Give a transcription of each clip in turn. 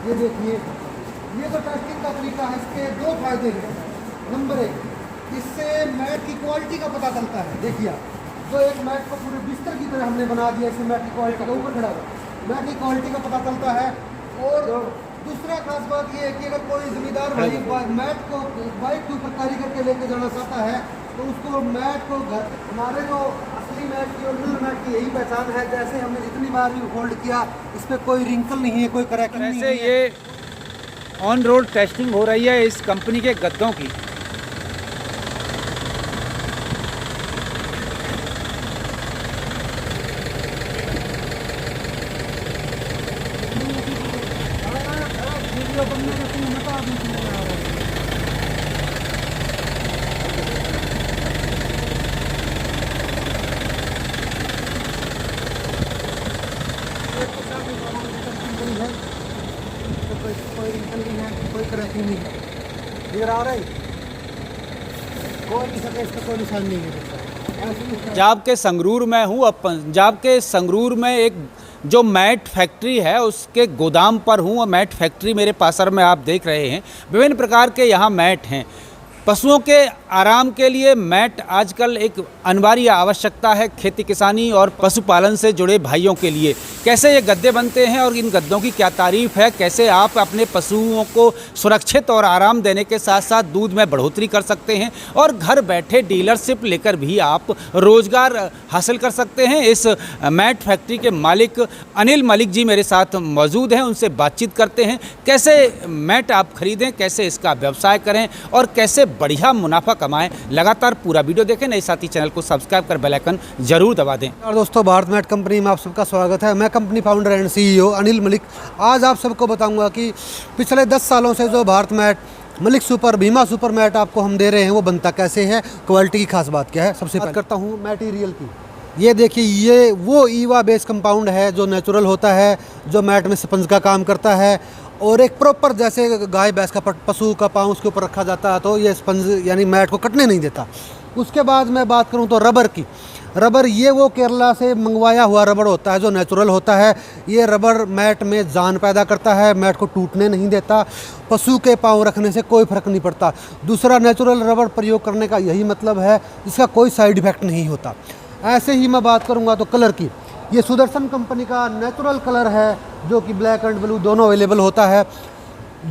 ये देखिए, ये तो टेस्टिंग का तरीका है। इसके दो फायदे हैं। नंबर एक, इससे मैट की क्वालिटी का पता चलता है। देखिए आप, जो एक मैट को पूरे बिस्तर की तरह हमने बना दिया, इससे मैट की क्वालिटी का ऊपर खड़ा हुआ मैट की क्वालिटी का पता चलता है। और दूसरा खास बात ये है कि अगर कोई जिम्मेदार भाई मैट को बाइक के ऊपर कैरी करके लेके जाना चाहता है तो उसको मैट को घर, हमारे जो असली मैट की ओरिजिनल मैट की यही पहचान है। जैसे हमने जितनी बार भी होल्ड किया, इस पर कोई रिंकल नहीं है, कोई क्रैकिंग नहीं है। ये ऑन रोड टेस्टिंग हो रही है इस कंपनी के गद्दों की। कोई रिंकल नहीं है, कोई क्रैकिंग नहीं है। इधर आ रहा है, कोई नहीं सके, इसका कोई निशान नहीं है। पंजाब के संगरूर में हूँ। अब पंजाब के संगरूर में एक जो मैट फैक्ट्री है उसके गोदाम पर हूँ। और मैट फैक्ट्री मेरे पासर में आप देख रहे हैं, विभिन्न प्रकार के यहाँ मैट हैं। पशुओं के आराम के लिए मैट आजकल एक अनिवार्य आवश्यकता है खेती किसानी और पशुपालन से जुड़े भाइयों के लिए। कैसे ये गद्दे बनते हैं और इन गद्दों की क्या तारीफ है, कैसे आप अपने पशुओं को सुरक्षित और आराम देने के साथ साथ दूध में बढ़ोतरी कर सकते हैं और घर बैठे डीलरशिप लेकर भी आप रोजगार हासिल कर सकते हैं। इस मैट फैक्ट्री के मालिक अनिल मलिक जी मेरे साथ मौजूद हैं, उनसे बातचीत करते हैं। कैसे मैट आप खरीदें, कैसे इसका व्यवसाय करें और कैसे बढ़िया मुनाफा कमाएं। लगातार पूरा वीडियो देखें, नए साथी चैनल को सब्सक्राइब कर बेल आइकन जरूर दबा दें। और दोस्तों, भारत मैट कंपनी में आप सबका स्वागत है। मैं company founder and CEO Anil Malik. आज आप सबको बताऊंगा कि पिछले 10 सालों से जो Bharat mat, Malik super, Bhima super mat आपको हम दे रहे हैं वो बनता कैसे है, क्वालिटी की खास बात क्या है। सबसे बात करता हूँ मटेरियल की। ये देखिए, ये वो ईवा बेस कंपाउंड है जो नेचुरल होता है, जो मैट में स्पंज का काम करता है। और एक प्रॉपर, जैसे गाय भैंस का पशु का पाँव उसके ऊपर रखा जाता है तो ये स्पंज यानी मैट को कटने नहीं देता। उसके बाद मैं बात करूं तो रबर की। रबर, ये वो केरला से मंगवाया हुआ रबर होता है जो नेचुरल होता है। ये रबर मैट में जान पैदा करता है, मैट को टूटने नहीं देता। पशु के पाँव रखने से कोई फर्क नहीं पड़ता। दूसरा, नेचुरल रबर प्रयोग करने का यही मतलब है, इसका कोई साइड इफेक्ट नहीं होता। ऐसे ही मैं बात करूँगा तो कलर की। ये सुदर्शन कंपनी का नेचुरल कलर है जो कि ब्लैक एंड ब्लू दोनों अवेलेबल होता है।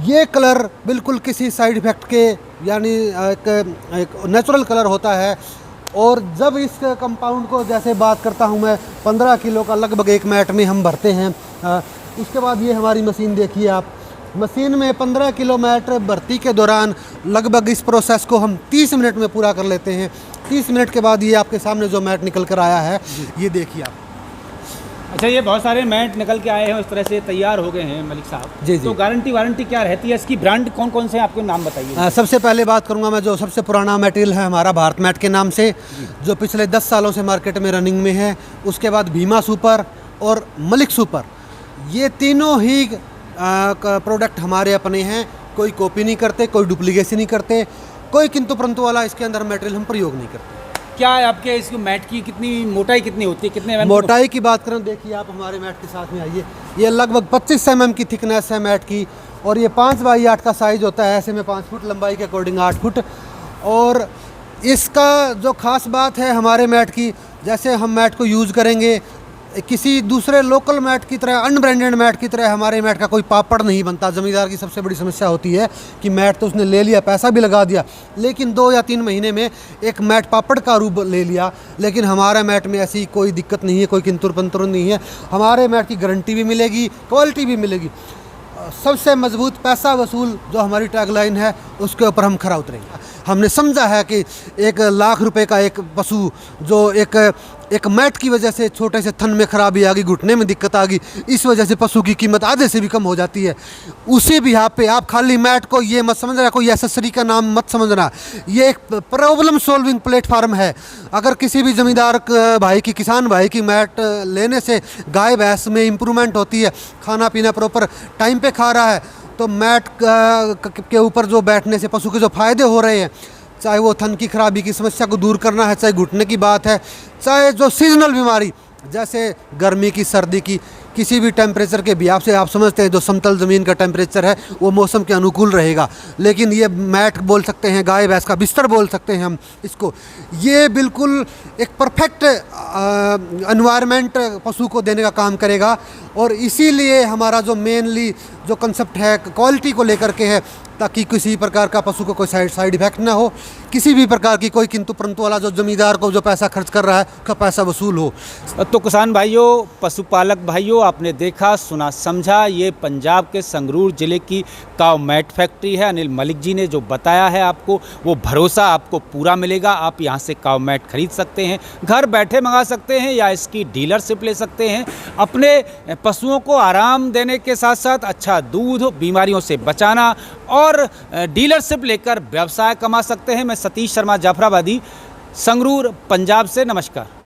ये कलर बिल्कुल किसी साइड इफ़ेक्ट के यानी एक नेचुरल कलर होता है। और जब इस कंपाउंड को, जैसे बात करता हूँ मैं, 15 किलो का लगभग एक मैट में हम भरते हैं। उसके बाद ये हमारी मशीन देखिए आप। मशीन में 15 किलो मैट भर्ती के दौरान लगभग इस प्रोसेस को हम 30 मिनट में पूरा कर लेते हैं। 30 मिनट के बाद ये आपके सामने जो मैट निकल कर आया है, ये देखिए आप। अच्छा, ये बहुत सारे मैट निकल के आए हैं, उस तरह से तैयार हो गए हैं मलिक साहब। जी जी। तो गारंटी वारंटी क्या रहती है इसकी? ब्रांड कौन कौन से हैं, आपके नाम बताइए। सबसे पहले बात करूंगा मैं, जो सबसे पुराना मटेरियल है हमारा भारत मैट के नाम से, जो पिछले 10 सालों से मार्केट में रनिंग में है। उसके बाद भीमा सुपर और मलिक सुपर, ये तीनों ही प्रोडक्ट हमारे अपने हैं। कोई कॉपी नहीं करते, कोई डुप्लीकेसी नहीं करते, कोई किंतु परंतु वाला इसके अंदर मटेरियल हम प्रयोग नहीं करते। क्या है आपके इस मैट की कितनी मोटाई कितनी होती है, कितने मोटाई की बात करें, देखिए आप हमारे मैट के साथ में आइए। ये लगभग 25 mm की थिकनेस है मैट की। और ये 5 बाई 8 का साइज होता है। ऐसे में 5 फुट, लंबाई के अकॉर्डिंग 8 फुट। और इसका जो खास बात है हमारे मैट की, जैसे हम मैट को यूज़ करेंगे, किसी दूसरे लोकल मैट की तरह, अनब्रांडेड मैट की तरह हमारे मैट का कोई पापड़ नहीं बनता। ज़मींदार की सबसे बड़ी समस्या होती है कि मैट तो उसने ले लिया, पैसा भी लगा दिया, लेकिन 2 या 3 महीने में एक मैट पापड़ का रूप ले लिया। लेकिन हमारे मैट में ऐसी कोई दिक्कत नहीं है, कोई किंतुर पंतुर नहीं है। हमारे मैट की गारंटी भी मिलेगी, क्वालिटी भी मिलेगी। सबसे मजबूत पैसा वसूल जो हमारी टैगलाइन है, उसके ऊपर हम खरा उतरेंगे। हमने समझा है कि 1 लाख रुपए का एक पशु जो एक मैट की वजह से छोटे से थन में खराबी आ गई, घुटने में दिक्कत आ गई, इस वजह से पशु की कीमत आधे से भी कम हो जाती है। उसी भी यहाँ पे आप खाली मैट को ये मत समझना, कोई एसेसरी का नाम मत समझना। ये एक प्रॉब्लम सॉल्विंग प्लेटफार्म है। अगर किसी भी ज़मींदार भाई की, किसान भाई की मैट लेने से गाय भैंस में इम्प्रूवमेंट होती है, खाना पीना प्रॉपर टाइम पे खा रहा है, तो मैट के ऊपर जो बैठने से पशु के जो फ़ायदे हो रहे हैं, चाहे वो थन की खराबी की समस्या को दूर करना है, चाहे घुटने की बात है, चाहे जो सीजनल बीमारी जैसे गर्मी की, सर्दी की, किसी भी टेम्परेचर के हिसाब से आप समझते हैं जो समतल ज़मीन का टेम्परेचर है वो मौसम के अनुकूल रहेगा, लेकिन ये मैट बोल सकते हैं, गाय भैंस का बिस्तर बोल सकते हैं हम इसको, ये बिल्कुल एक परफेक्ट एनवायरनमेंट पशु को देने का काम करेगा। और इसीलिए हमारा जो मेनली जो कंसेप्ट है क्वालिटी को लेकर के है, ताकि किसी प्रकार का पशु को कोई साइड इफेक्ट ना हो, किसी भी प्रकार की कोई किंतु परंतु वाला जो ज़मींदार को जो पैसा खर्च कर रहा है उसका पैसा वसूल हो। तो किसान भाइयों, पशुपालक भाइयों, आपने देखा, सुना, समझा, ये पंजाब के संगरूर ज़िले की काव मैट फैक्ट्री है। अनिल मलिक जी ने जो बताया है आपको, वो भरोसा आपको पूरा मिलेगा। आप यहाँ से काव मैट खरीद सकते हैं, घर बैठे मंगा सकते हैं या इसकी डीलरशिप ले सकते हैं। अपने पशुओं को आराम देने के साथ साथ अच्छा दूध, बीमारियों से बचाना और डीलरशिप लेकर व्यवसाय कमा सकते हैं। मैं सतीश शर्मा, जाफराबादी, संगरूर, पंजाब से। नमस्कार।